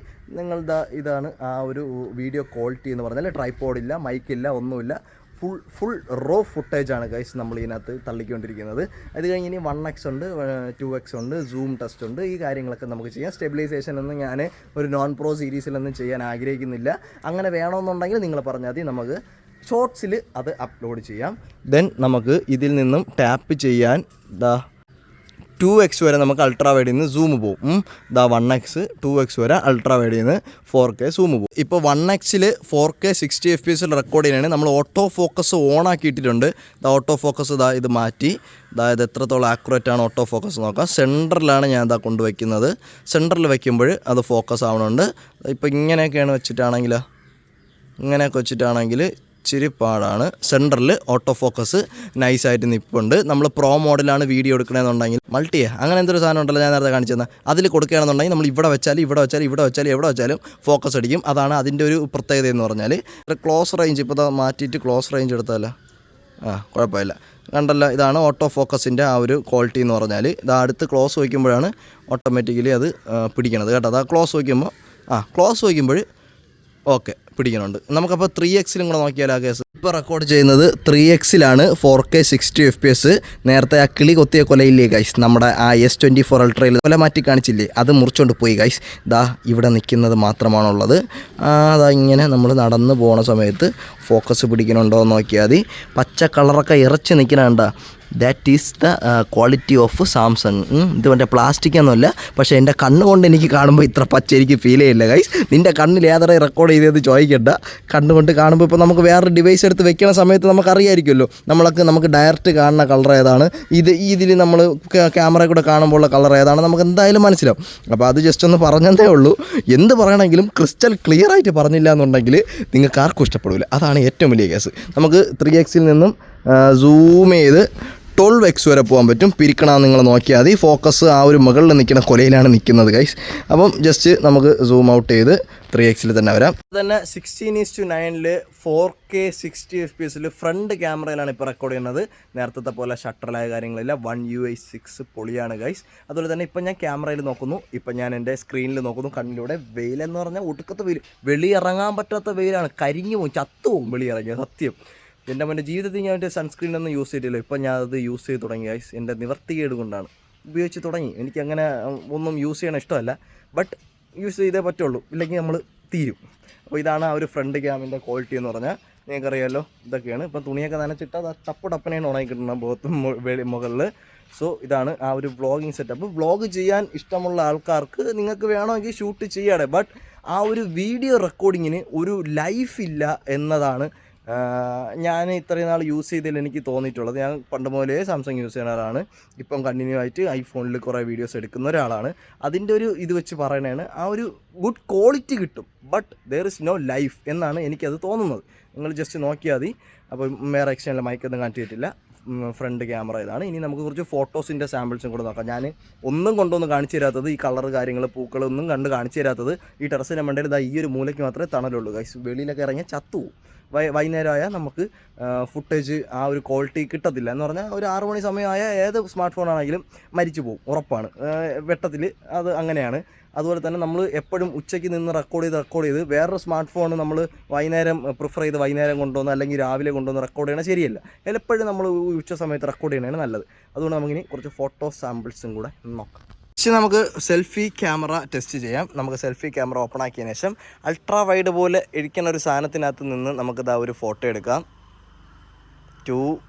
ഇതാണ് ആ ഒരു വീഡിയോ ക്വാളിറ്റി എന്ന് പറഞ്ഞാൽ. ട്രൈപോഡില്ല, മൈക്കില്ല, ഒന്നുമില്ല. ഫുൾ റോ ഫുട്ടേജാണ് ഗൈസ് നമ്മൾ ഇതിനകത്ത് തള്ളിക്കൊണ്ടിരിക്കുന്നത്. അത് കഴിഞ്ഞ് ഇനി 1x ഉണ്ട്, 2x ഉണ്ട്, സൂം ടെസ്റ്റ് ഉണ്ട്. ഈ കാര്യങ്ങളൊക്കെ നമുക്ക് ചെയ്യാം. സ്റ്റെബിലൈസേഷൻ ഒന്നും ഞാൻ ഒരു നോൺ പ്രോ സീരീസിലൊന്നും ചെയ്യാൻ ആഗ്രഹിക്കുന്നില്ല. അങ്ങനെ വേണമെന്നുണ്ടെങ്കിൽ നിങ്ങൾ പറഞ്ഞാൽ മതി. നമുക്ക് ഷോർട്സിൽ അത് അപ്ലോഡ് ചെയ്യാം. ദെൻ നമുക്ക് ഇതിൽ നിന്നും ടാപ്പ് ചെയ്യാൻ 2x വരെ നമുക്ക് അൾട്രാ വൈഡിൽ നിന്ന് സൂം പോകും. 1x 2x വരെ അൾട്രാ വൈഡിൽ നിന്ന് 4K സൂം പോകും. ഇപ്പോൾ 1x 4K 60 FPS റെക്കോർഡ് ചെയ്യാനാണ് നമ്മൾ ഓട്ടോ ഫോക്കസ് ഓൺ ആക്കിയിട്ടിട്ടുണ്ട്. ഓട്ടോ ഫോക്കസ് ഇത് മാറ്റി. അതായത് എത്രത്തോളം ആക്യുറേറ്റ് ആണ് ഓട്ടോ ഫോക്കസ് നോക്കാം. സെൻറ്ററിലാണ് ഞാൻ കൊണ്ടുവയ്ക്കുന്നത്. സെൻറ്ററിൽ വയ്ക്കുമ്പോൾ അത് ഫോക്കസ് ആവണുണ്ട്. ഇപ്പോൾ ഇങ്ങനെയൊക്കെയാണ് വെച്ചിട്ടാണെങ്കിൽ ഇച്ചിരി പാടാണ്. സെൻറ്ററിൽ ഓട്ടോ ഫോക്കസ് നൈസായിട്ട് നിൽപ്പുണ്ട്. നമ്മൾ പ്രോ മോഡലാണ് വീഡിയോ എടുക്കണമെന്നുണ്ടെങ്കിൽ അങ്ങനെ എന്തൊരു സാധനം ഉണ്ടല്ലോ ഞാൻ നേരത്തെ കാണിച്ചു തന്നാൽ, അതിൽ കൊടുക്കുകയാണെന്നുണ്ടെങ്കിൽ നമ്മൾ ഇവിടെ വെച്ചാലും എവിടെ വെച്ചാലും ഫോക്കസ് അടിക്കും. അതാണ് അതിൻ്റെ ഒരു പ്രത്യേകത എന്ന് പറഞ്ഞാൽ. ക്ലോസ് റേഞ്ച് ഇപ്പോൾ മാറ്റിയിട്ട് ക്ലോസ് റേഞ്ച് എടുത്താലോ, കുഴപ്പമില്ല, കണ്ടല്ലോ. ഇതാണ് ഓട്ടോ ഫോക്കസിൻ്റെ ആ ഒരു ക്വാളിറ്റി എന്ന് പറഞ്ഞാൽ. ഇതാ അടുത്ത് ക്ലോസ് വയ്ക്കുമ്പോഴാണ് ഓട്ടോമാറ്റിക്കലി അത് പിടിക്കണത് കേട്ടോ. അതാ ക്ലോസ് വയ്ക്കുമ്പോൾ ഓക്കെ പിടിക്കുന്നുണ്ട്. നമുക്കപ്പോൾ 3x കൂടെ നോക്കിയാൽ ആ കേസ് ഇപ്പോൾ റെക്കോർഡ് ചെയ്യുന്നത് 3x 4K 60 FPS. നേരത്തെ ആ കിളി കൊത്തിയ കൊലയില്ലേ ഗൈസ്, നമ്മുടെ ആ S24 Ultra കൊല മാറ്റി കാണിച്ചില്ലേ, അത് മുറിച്ചുകൊണ്ട് പോയി ഗൈസ്. ദാ ഇവിടെ നിൽക്കുന്നത് മാത്രമാണുള്ളത്. അതാ ഇങ്ങനെ നമ്മൾ നടന്ന് പോണ സമയത്ത് ഫോക്കസ് പിടിക്കണുണ്ടോ എന്ന് നോക്കിയാൽ മതി. പച്ച കളറൊക്കെ ഇറച്ച് നിൽക്കണുണ്ടാ, that is the quality of Samsung. ഇത് മറ്റേ പ്ലാസ്റ്റിക്കൊന്നുമല്ല, പക്ഷേ എൻ്റെ കണ്ണുകൊണ്ട് എനിക്ക് കാണുമ്പോൾ ഇത്ര പച്ച എനിക്ക് ഫീൽ ചെയ്യില്ല ഗൈസ്. നിൻ്റെ കണ്ണിൽ ഏതൊരു റെക്കോർഡ് ചെയ്തത് ചോദിക്കണ്ട. കണ്ണുകൊണ്ട് കാണുമ്പോൾ ഇപ്പോൾ നമുക്ക് വേറൊരു ഡിവൈസ് എടുത്ത് വെക്കുന്ന സമയത്ത് നമുക്കറിയായിരിക്കുമല്ലോ, നമുക്ക് ഡയറക്റ്റ് കാണുന്ന കളർ ഏതാണ്, ഇതിൽ നമ്മൾ ക്യാമറ കൂടെ കാണുമ്പോൾ ഉള്ള കളർ ഏതാണ് നമുക്ക് എന്തായാലും മനസ്സിലാവും. അപ്പോൾ അത് ജസ്റ്റ് ഒന്ന് പറഞ്ഞതേ ഉള്ളൂ. എന്ത് പറയണമെങ്കിലും ക്രിസ്റ്റൽ ക്ലിയർ ആയിട്ട് പറഞ്ഞില്ല എന്നുണ്ടെങ്കിൽ നിങ്ങൾക്ക് ആർക്കും ഇഷ്ടപ്പെടില്ല. അതാണ് ഏറ്റവും വലിയ കേസ്. നമുക്ക് 3x നിന്നും സൂം ചെയ്ത് 12x വരെ പോകാൻ പറ്റും. പിരിക്കണം നിങ്ങൾ നോക്കിയാൽ മതി. ഫോക്കസ് ആ ഒരു മുകളിൽ നിൽക്കുന്ന കൊലയിലാണ് നിൽക്കുന്നത് ഗൈസ്. അപ്പം ജസ്റ്റ് നമുക്ക് സൂം ഔട്ട് ചെയ്ത് 3x തന്നെ വരാം. തന്നെ 16:9 4K 60 FPS ഫ്രണ്ട് ക്യാമറയിലാണ് ഇപ്പോൾ റെക്കോർഡ് ചെയ്യുന്നത്. നേരത്തെ പോലെ ഷട്ടറിലായ കാര്യങ്ങളില്ല. 1 UI 6 പൊളിയാണ് ഗൈസ്. അതുപോലെ തന്നെ ഇപ്പം ഞാൻ ക്യാമറയിൽ നോക്കുന്നു, ഇപ്പം ഞാൻ എൻ്റെ സ്ക്രീനിൽ നോക്കുന്നു. കണ്ണിലൂടെ വെയിലെന്ന് പറഞ്ഞാൽ ഒടുക്കത്തെ വെയിൽ, വെളിയിറങ്ങാൻ പറ്റാത്ത വെയിലാണ്. കരിഞ്ഞു പോകും, ചത്തുപോകും വെളിയിറങ്ങിയ സത്യം. എൻ്റെ ജീവിതത്തിൽ ഞാൻ എൻ്റെ സൺസ്ക്രീനൊന്നും യൂസ് ചെയ്തിട്ടില്ല. ഇപ്പം ഞാൻ അത് യൂസ് ചെയ്ത് തുടങ്ങി ഗൈസ്. എൻ്റെ നിവർത്തികേട് കൊണ്ടാണ് ഉപയോഗിച്ച് തുടങ്ങി. എനിക്കങ്ങനെ ഒന്നും യൂസ് ചെയ്യണ ഇഷ്ടമല്ല, ബട്ട് യൂസ് ചെയ്തേ പറ്റുള്ളൂ, ഇല്ലെങ്കിൽ നമ്മൾ തീരും. അപ്പോൾ ഇതാണ് ആ ഒരു ഫ്രണ്ട് ക്യാമിൻ്റെ ക്വാളിറ്റി എന്ന് പറഞ്ഞാൽ. നിങ്ങൾക്കറിയാമല്ലോ, ഇതൊക്കെയാണ്. ഇപ്പം തുണിയൊക്കെ നനച്ചിട്ട് അത് ടപ്പടപ്പനെയാണ് ഉണങ്ങി കിട്ടുന്നത് മുകളിൽ. സോ ഇതാണ് ആ ഒരു വ്ളോഗിങ് സെറ്റപ്പ്. വ്ളോഗ് ചെയ്യാൻ ഇഷ്ടമുള്ള ആൾക്കാർക്ക് നിങ്ങൾക്ക് വേണമെങ്കിൽ ഷൂട്ട് ചെയ്യാതെ, ബട്ട് ആ ഒരു വീഡിയോ റെക്കോർഡിങ്ങിന് ഒരു ലൈഫില്ല എന്നതാണ് ഞാൻ ഇത്രയും നാൾ യൂസ് ചെയ്തതിൽ എനിക്ക് തോന്നിയിട്ടുള്ളത്. ഞാൻ പണ്ട് മുതലേ സാംസങ് യൂസ് ചെയ്യുന്ന ആളാണ്. ഇപ്പം കണ്ടിന്യൂ ആയിട്ട് ഐഫോണിൽ കുറേ വീഡിയോസ് എടുക്കുന്ന ഒരാളാണ്. അതിൻ്റെ ഒരു ഇത് വെച്ച് പറയണതാണ്, ആ ഒരു ഗുഡ് ക്വാളിറ്റി കിട്ടും, but there is no life എന്നാണ് എനിക്കത് തോന്നുന്നത്. നിങ്ങൾ ജസ്റ്റ് നോക്കിയാൽ മതി. അപ്പോൾ വേറെ എക്സ്റ്റേണൽ മൈക്കൊന്നും കാണിച്ചിട്ടില്ല. ഫ്രണ്ട് ക്യാമറ ഇതാണ്. ഇനി നമുക്ക് കുറച്ച് ഫോട്ടോസിൻ്റെ സാമ്പിൾസും കൂടെ നോക്കാം. ഞാൻ ഒന്നും കൊണ്ടൊന്നും കാണിച്ചു തരാത്തത്, ഈ കളർ കാര്യങ്ങൾ പൂക്കളൊന്നും കണ്ട് കാണിച്ചു തരാത്തത്, ഈ ടെറസിൻ്റെ മണ്ടയിൽ ഈ ഒരു മൂലയ്ക്ക് മാത്രമേ തണലുള്ളൂ ഗൈസ്. വെളിയിലൊക്കെ ഇറങ്ങിയാൽ ചത്തുപോകും. വൈകുന്നേരമായാൽ നമുക്ക് ഫുട്ടേജ് ആ ഒരു ക്വാളിറ്റി കിട്ടത്തില്ല. എന്ന് പറഞ്ഞാൽ ഒരു 6 മണി സമയമായ ഏത് സ്മാർട്ട് ഫോണാണെങ്കിലും മരിച്ചു പോകും, ഉറപ്പാണ്. വെട്ടത്തിൽ അത് അങ്ങനെയാണ്. അതുപോലെ തന്നെ നമ്മൾ എപ്പോഴും ഉച്ചയ്ക്ക് നിന്ന് റെക്കോർഡ് ചെയ്ത് വേറൊരു സ്മാർട്ട് ഫോൺ നമ്മൾ വൈകുന്നേരം പ്രിഫർ ചെയ്ത് വൈകുന്നേരം കൊണ്ടുവന്ന് അല്ലെങ്കിൽ രാവിലെ കൊണ്ടുവന്ന് റെക്കോർഡ് ചെയ്യണത് ശരിയല്ല. എപ്പോഴും നമ്മൾ ഉച്ച സമയത്ത് റെക്കോർഡ് ചെയ്യണതാണ് നല്ലത്. അതുകൊണ്ട് നമുക്കിനി കുറച്ച് ഫോട്ടോ സാമ്പിൾസും കൂടെ നോക്കാം. പക്ഷേ നമുക്ക് സെൽഫി ക്യാമറ ടെസ്റ്റ് ചെയ്യാം. നമുക്ക് സെൽഫി ക്യാമറ ഓപ്പൺ ആക്കിയതിന് ശേഷം അൾട്രാ വൈഡ് പോലെ ഇരിക്കുന്ന ഒരു സാധനത്തിനകത്ത് നിന്ന് നമുക്കിതാ ഒരു ഫോട്ടോ എടുക്കാം. 2,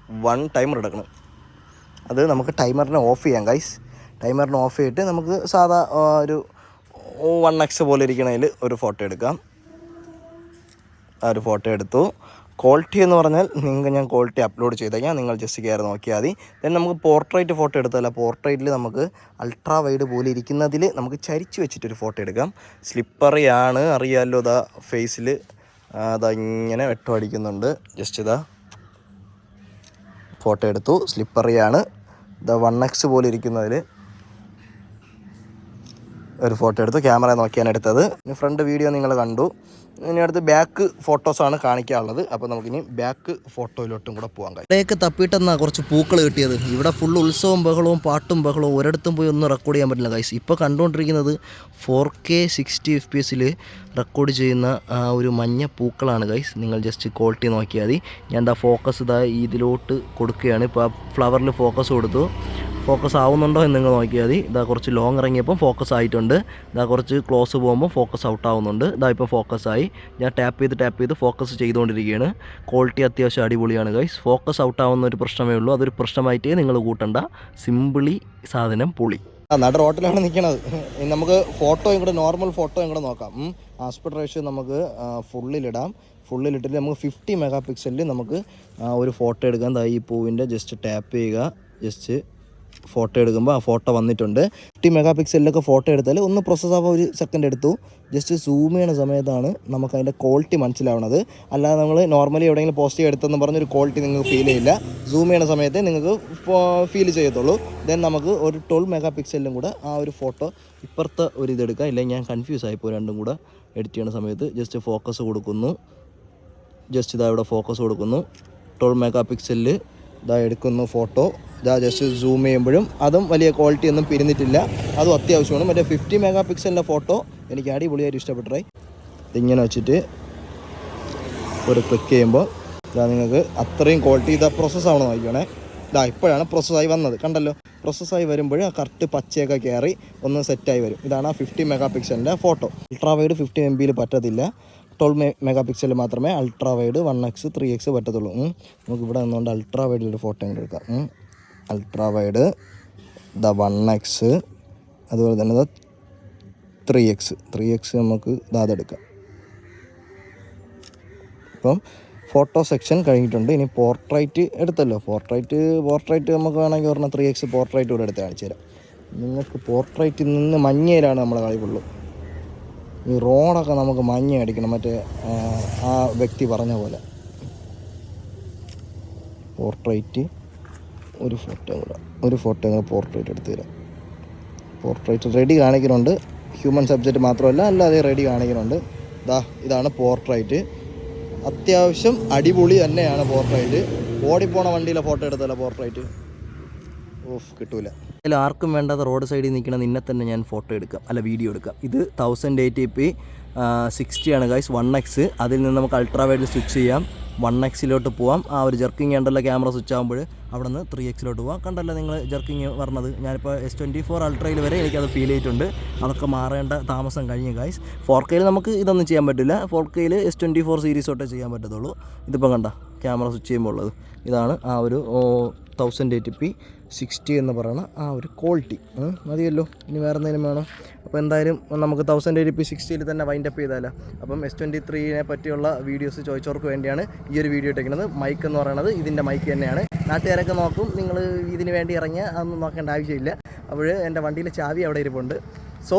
1 ടൈമർ എടുക്കണം. അത് നമുക്ക് ടൈമറിനെ ഓഫ് ചെയ്യാം ഗൈസ്. ടൈമറിനെ ഓഫ് ചെയ്തിട്ട് നമുക്ക് സാധാ ഒരു 1x പോലെ ഇരിക്കണതിൽ ഒരു ഫോട്ടോ എടുക്കാം. ആ ഒരു ഫോട്ടോ എടുത്തു. ക്വാളിറ്റി എന്ന് പറഞ്ഞാൽ ഞാൻ ക്വാളിറ്റി അപ്ലോഡ് ചെയ്തേക്കാം, നിങ്ങൾ ജസ്റ്റ് കയറി നോക്കിയാൽ മതി. ദെൻ നമുക്ക് പോർട്രേറ്റ് ഫോട്ടോ എടുത്തല്ല, പോർട്രേറ്റിൽ നമുക്ക് അൾട്രാ വൈഡ് പോലെ ഇരിക്കുന്നതിൽ നമുക്ക് ചരിച്ച് വെച്ചിട്ടൊരു ഫോട്ടോ എടുക്കാം. സ്ലിപ്പറിയാണ്, അറിയാമല്ലോ. ഇതാ ഫേസിൽ അതാ ഇങ്ങനെ വെട്ടം അടിക്കുന്നുണ്ട്. ജസ്റ്റ് ഇതാ ഫോട്ടോ എടുത്തു. സ്ലിപ്പറിയാണ്. ഇതാ 1x പോലെ ഇരിക്കുന്നതിൽ ഒരു ഫോട്ടോ എടുത്തു. ക്യാമറ നോക്കിയാണ് എടുത്തത്. ഇനി ഫ്രണ്ട് വീഡിയോ നിങ്ങൾ കണ്ടു. ഇനി അടുത്ത് ബാക്ക് ഫോട്ടോസാണ് കാണിക്കാനുള്ളത്. അപ്പോൾ നമുക്കിനി ബാക്ക് ഫോട്ടോയിലോട്ടും കൂടെ പോകാൻ കഴിയും. ഇവിടെയൊക്കെ തപ്പിട്ടെന്നാണ് കുറച്ച് പൂക്കൾ കിട്ടിയത്. ഇവിടെ ഫുൾ ഉത്സവവും ബഹളവും പാട്ടും ബഹളവും, ഒരിടത്തും പോയി ഒന്നും റെക്കോർഡ് ചെയ്യാൻ പറ്റില്ല ഗൈസ്. ഇപ്പോൾ കണ്ടുകൊണ്ടിരിക്കുന്നത് 4K 60 FPS റെക്കോർഡ് ചെയ്യുന്ന ആ ഒരു മഞ്ഞ പൂക്കളാണ് ഗൈസ്. നിങ്ങൾ ജസ്റ്റ് ക്വാളിറ്റി നോക്കിയാൽ മതി. ഞാൻ എന്താ ഫോക്കസ് ഇതാ ഇതിലോട്ട് കൊടുക്കുകയാണ്. ഇപ്പോൾ ആ ഫ്ലവറിൽ ഫോക്കസ് കൊടുത്തു. ഫോക്കസ് ആവുന്നുണ്ടോ എന്ന് നിങ്ങൾ നോക്കിയാൽ മതി. ഇതാ കുറച്ച് ലോങ് ഇറങ്ങിയപ്പം ഫോക്കസ് ആയിട്ടുണ്ട്. ഇതാ കുറച്ച് ക്ലോസ് പോകുമ്പോൾ ഫോക്കസ് ഔട്ട് ആവുന്നുണ്ട്. ഇതാ ഇപ്പോൾ ഫോക്കസ് ആയി. ഞാൻ ടാപ്പ് ചെയ്ത് ഫോക്കസ് ചെയ്തുകൊണ്ടിരിക്കുകയാണ്. ക്വാളിറ്റി അത്യാവശ്യം അടിപൊളിയാണ് ഗൈസ്. ഫോക്കസ് ഔട്ട് ആവുന്ന ഒരു പ്രശ്നമേ ഉള്ളൂ. അതൊരു പ്രശ്നമായിട്ടേ നിങ്ങൾ കൂട്ടണ്ട. സിമ്പിളി സാധനം പൊളി. നട റോട്ടിലാണ് നിൽക്കണത്. നമുക്ക് ഫോട്ടോയും കൂടെ, നോർമൽ ഫോട്ടോയും കൂടെ നോക്കാം. ആസ്പെക്ട് റേഷ്യോ നമുക്ക് ഫുള്ളിലിടാം. ഫുള്ളിലിട്ടിട്ട് നമുക്ക് 50 മെഗാ പിക്സലിൽ നമുക്ക് ഒരു ഫോട്ടോ എടുക്കാം. ഈ പൂവിൻ്റെ ജസ്റ്റ് ടാപ്പ് ചെയ്യുക. ജസ്റ്റ് ഫോട്ടോ എടുക്കുമ്പോൾ ആ ഫോട്ടോ വന്നിട്ടുണ്ട്. 50 മെഗാ പിക്സലിലൊക്കെ ഫോട്ടോ എടുത്താൽ ഒന്ന് പ്രോസസ്സ് ആവാൻ 1 സെക്കൻഡ് എടുത്തു. ജസ്റ്റ് സൂം ചെയ്യുന്ന സമയത്താണ് നമുക്ക് അതിൻ്റെ ക്വാളിറ്റി മനസ്സിലാവുന്നത്. അല്ലാതെ നമ്മൾ നോർമലി എവിടെയെങ്കിലും പോസ്റ്റ് എടുത്തെന്ന് പറഞ്ഞൊരു ക്വാളിറ്റി നിങ്ങൾക്ക് ഫീൽ ചെയ്യില്ല. സൂം ചെയ്യുന്ന സമയത്ത് നിങ്ങൾക്ക് ഫീൽ ചെയ്യത്തുള്ളൂ. ദെൻ നമുക്ക് ഒരു 12 മെഗാ പിക്സലിലും കൂടെ ആ ഒരു ഫോട്ടോ ഇപ്പുറത്തെ ഒരു ഇതെടുക്കാം. ഇല്ലെങ്കിൽ ഞാൻ കൺഫ്യൂസ് ആയിപ്പോൾ രണ്ടും കൂടെ എഡിറ്റ് ചെയ്യുന്ന സമയത്ത്. ജസ്റ്റ് ഫോക്കസ് കൊടുക്കുന്നു. ജസ്റ്റ് ഇതാ ഇവിടെ ഫോക്കസ് കൊടുക്കുന്നു. 12 മെഗാ പിക്സലിൽ ഇതാ എടുക്കുന്നു ഫോട്ടോ. ഇതാ ജസ്റ്റ് സൂം ചെയ്യുമ്പോഴും അതും വലിയ ക്വാളിറ്റി ഒന്നും പിരിഞ്ഞിട്ടില്ല. അതും അത്യാവശ്യമാണ്. മറ്റേ 50 മെഗാ പിക്സലിൻ്റെ ഫോട്ടോ എനിക്ക് അടിപൊളിയായിട്ട് ഇഷ്ടപ്പെട്ടേ. ഇതിങ്ങനെ വെച്ചിട്ട് ഒരു ക്ലിക്ക് ചെയ്യുമ്പോൾ ഇതാ നിങ്ങൾക്ക് അത്രയും ക്വാളിറ്റി ഇതാ പ്രോസസ്സാവണം നോക്കിക്കണേ. ഇതാ ഇപ്പോഴാണ് പ്രോസസ്സായി വന്നത്. കണ്ടല്ലോ, പ്രോസസ്സായി വരുമ്പോൾ ആ കറക്റ്റ് പച്ചയൊക്കെ കയറി ഒന്ന് സെറ്റായി വരും. ഇതാണ് ആ 50 മെഗാ പിക്സലിൻ്റെ ഫോട്ടോ. അൾട്രാ വൈഡ് 50 MB പറ്റത്തില്ല. 12 മെഗാ പിക്സൽ മാത്രമേ അൾട്രാ വൈഡ് 1x 3x പറ്റത്തുള്ളൂ. നമുക്ക് ഇവിടെ നിന്നുകൊണ്ട് അൾട്രാ വൈഡിലൊരു ഫോട്ടോ ഇങ്ങനെ എടുക്കാം. അൾട്രാ വൈഡ് 1x, അതുപോലെ തന്നെ 3x നമുക്ക് അതെടുക്കാം. ഇപ്പം ഫോട്ടോ സെക്ഷൻ കഴിഞ്ഞിട്ടുണ്ട്. ഇനി പോർട്രൈറ്റ് എടുത്തല്ലോ. പോർട്രൈറ്റ് നമുക്ക് വേണമെങ്കിൽ പറഞ്ഞാൽ 3x പോർട്രൈറ്റ് കൂടെ എടുത്ത് കാണിച്ചു തരാം. നിങ്ങൾക്ക് പോർട്രൈറ്റിൽ നിന്ന് മഞ്ഞയിലാണ് നമ്മളെ കളിക്കുള്ളൂ. ഈ റോഡൊക്കെ നമുക്ക് മഞ്ഞ അടിക്കണം, മറ്റേ ആ വ്യക്തി പറഞ്ഞ പോലെ. പോർട്രൈറ്റ് ഒരു ഫോട്ടോ കൂടെ പോർട്രൈറ്റ് എടുത്ത് തരാം. പോർട്രൈറ്റ് റെഡി കാണിക്കുന്നുണ്ട്. ഹ്യൂമൻ സബ്ജക്റ്റ് മാത്രമല്ല, അല്ലാതെ റെഡി കാണിക്കുന്നുണ്ട്. ഇതാണ് പോർട്രൈറ്റ്. അത്യാവശ്യം അടിപൊളി തന്നെയാണ് പോർട്രൈറ്റ്. ഓടിപ്പോണ വണ്ടിയിലെ ഫോട്ടോ എടുത്തല്ലോ പോർട്രൈറ്റ്. കിട്ടൂല. അതിൽ ആർക്കും വേണ്ടാത്ത റോഡ് സൈഡിൽ നിൽക്കുന്ന നിന്നെ തന്നെ ഞാൻ ഫോട്ടോ എടുക്കാം, അല്ല വീഡിയോ എടുക്കാം. ഇത് 1080p 60 ആണ് ഗൈസ്, 1x. അതിൽ നിന്ന് നമുക്ക് അൾട്രാ വൈഡിൽ സ്വിച്ച് ചെയ്യാം, 1x പോവാം. ആ ഒരു ജർക്കിങ് ഉണ്ടല്ലോ ക്യാമറ സ്വിച്ച് ആകുമ്പോൾ അവിടെ നിന്ന് 3x പോവാം. കണ്ടല്ലോ നിങ്ങൾ ജർക്കിങ് പറഞ്ഞത്. ഞാനിപ്പോൾ S24 അൾട്രയിൽ വരെ എനിക്കത് ഫീൽ ചെയ്തിട്ടുണ്ട്. അതൊക്കെ മാറേണ്ട താമസം കഴിഞ്ഞു ഗൈസ്. 4K നമുക്ക് ഇതൊന്നും ചെയ്യാൻ പറ്റില്ല. 4K S24 സീരീസ് തൊട്ടേ ചെയ്യാൻ പറ്റത്തുള്ളൂ. ഇതിപ്പോൾ കണ്ട ക്യാമറ സ്വിച്ച് ചെയ്യുമ്പോൾ ഉള്ളത് ഇതാണ്. ആ ഒരു 1080p 60 എന്ന് പറയുന്ന ആ ഒരു ക്വാളിറ്റി മതിയല്ലോ. ഇനി വേറെ എന്തെങ്കിലും വേണം? അപ്പോൾ എന്തായാലും നമുക്ക് 1080p 60 തന്നെ വൈൻഡപ്പ് ചെയ്താലോ. അപ്പം S23 പറ്റിയുള്ള വീഡിയോസ് ചോദിച്ചവർക്ക് വേണ്ടിയാണ് ഈ ഒരു വീഡിയോ ഇട്ടിരിക്കുന്നത്. മൈക്ക് എന്ന് പറയുന്നത് ഇതിൻ്റെ മൈക്ക് തന്നെയാണ്. നാട്ടുകാരൊക്കെ നോക്കും. നിങ്ങൾ ഇതിന് വേണ്ടി ഇറങ്ങിയ അതൊന്നും നോക്കേണ്ട ആവശ്യമില്ല. അപ്പോൾ എൻ്റെ വണ്ടിയിൽ ചാവി അവിടെ ഇരിപ്പുണ്ട്. സോ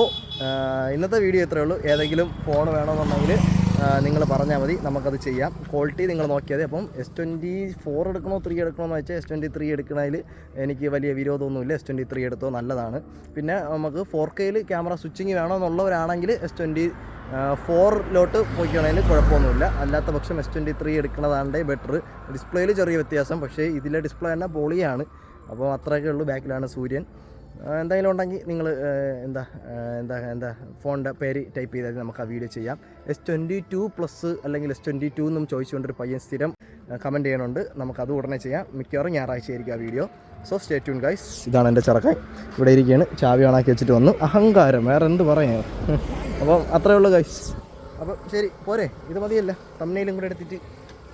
ഇന്നത്തെ വീഡിയോ ഇത്രയേ ഉള്ളൂ. ഏതെങ്കിലും ഫോൺ വേണമെന്നുണ്ടെങ്കിൽ നിങ്ങൾ പറഞ്ഞാൽ മതി, നമുക്കത് ചെയ്യാം. ക്വാളിറ്റി നിങ്ങൾ നോക്കിയാൽ മതി. അപ്പം S24 എടുക്കണോ 3 എടുക്കണമെന്ന് വെച്ചാൽ S23 എടുക്കുന്നതിൽ എനിക്ക് വലിയ വിരോധമൊന്നുമില്ല. S23 എടുത്തോ, നല്ലതാണ്. പിന്നെ നമുക്ക് 4K ക്യാമറ സ്വിച്ചിങ് വേണമെന്നുള്ളവരാണെങ്കിൽ S24 പോയിക്കണതിന് കുഴപ്പമൊന്നുമില്ല. അല്ലാത്ത പക്ഷം S23 എടുക്കുന്നതാണ്ടേ ബെറ്റർ. ഡിസ്പ്ലേയിൽ ചെറിയ വ്യത്യാസം, പക്ഷേ ഇതിലെ ഡിസ്പ്ലേ തന്നെ പൊളിയാണ്. അപ്പോൾ അത്രയൊക്കെ ഉള്ളൂ. ബാക്കിലാണ് സൂര്യൻ. എന്തെങ്കിലും ഉണ്ടെങ്കിൽ നിങ്ങൾ എന്താ ഫോണിൻ്റെ പേര് ടൈപ്പ് ചെയ്താൽ നമുക്ക് ആ വീഡിയോ ചെയ്യാം. S22+ അല്ലെങ്കിൽ S22 എന്നും ചോദിച്ചുകൊണ്ടൊരു പയ്യൻ സ്ഥിരം കമൻറ്റ് ചെയ്യണുണ്ട്. നമുക്കത് ഉടനെ ചെയ്യാം. മിക്കവാറും ഞായറാഴ്ച ആയിരിക്കും ആ video. So stay tune guys. ഇതാണ് എൻ്റെ ചെറുക്കൻ ഇവിടെ ഇരിക്കുകയാണ്. ചാവി ഓണാക്കി വെച്ചിട്ട് വന്നു. അഹങ്കാരം, വേറെ എന്ത് പറയാം. അപ്പം അത്രയേ ഉള്ളൂ ഗൈസ്. അപ്പം ശരി, പോരെ, ഇത് മതിയല്ല. തമ്മിലും കൂടെ എടുത്തിട്ട്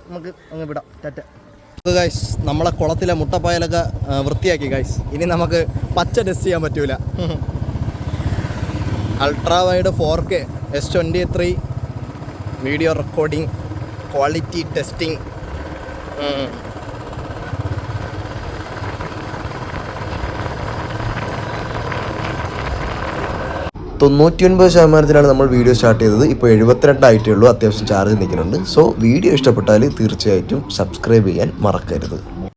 നമുക്ക് അങ്ങ് വിടാം. ടാറ്റ ഗൈസ്. നമ്മളെ കുളത്തിലെ മുട്ടപ്പായലൊക്കെ വൃത്തിയാക്കി ഗൈസ്. ഇനി നമുക്ക് പച്ച ടെസ്റ്റ് ചെയ്യാൻ പറ്റൂല. Ultra wide 4K S23 video recording quality testing. 99% നമ്മൾ വീഡിയോ സ്റ്റാർട്ട് ചെയ്തത്. ഇപ്പോൾ 72 ആയിട്ടേ ഉള്ളൂ. അത്യാവശ്യം ചാർജ് നിൽക്കുന്നുണ്ട്. സോ വീഡിയോ ഇഷ്ടപ്പെട്ടാൽ തീർച്ചയായിട്ടും സബ്സ്ക്രൈബ് ചെയ്യാൻ മറക്കരുത്.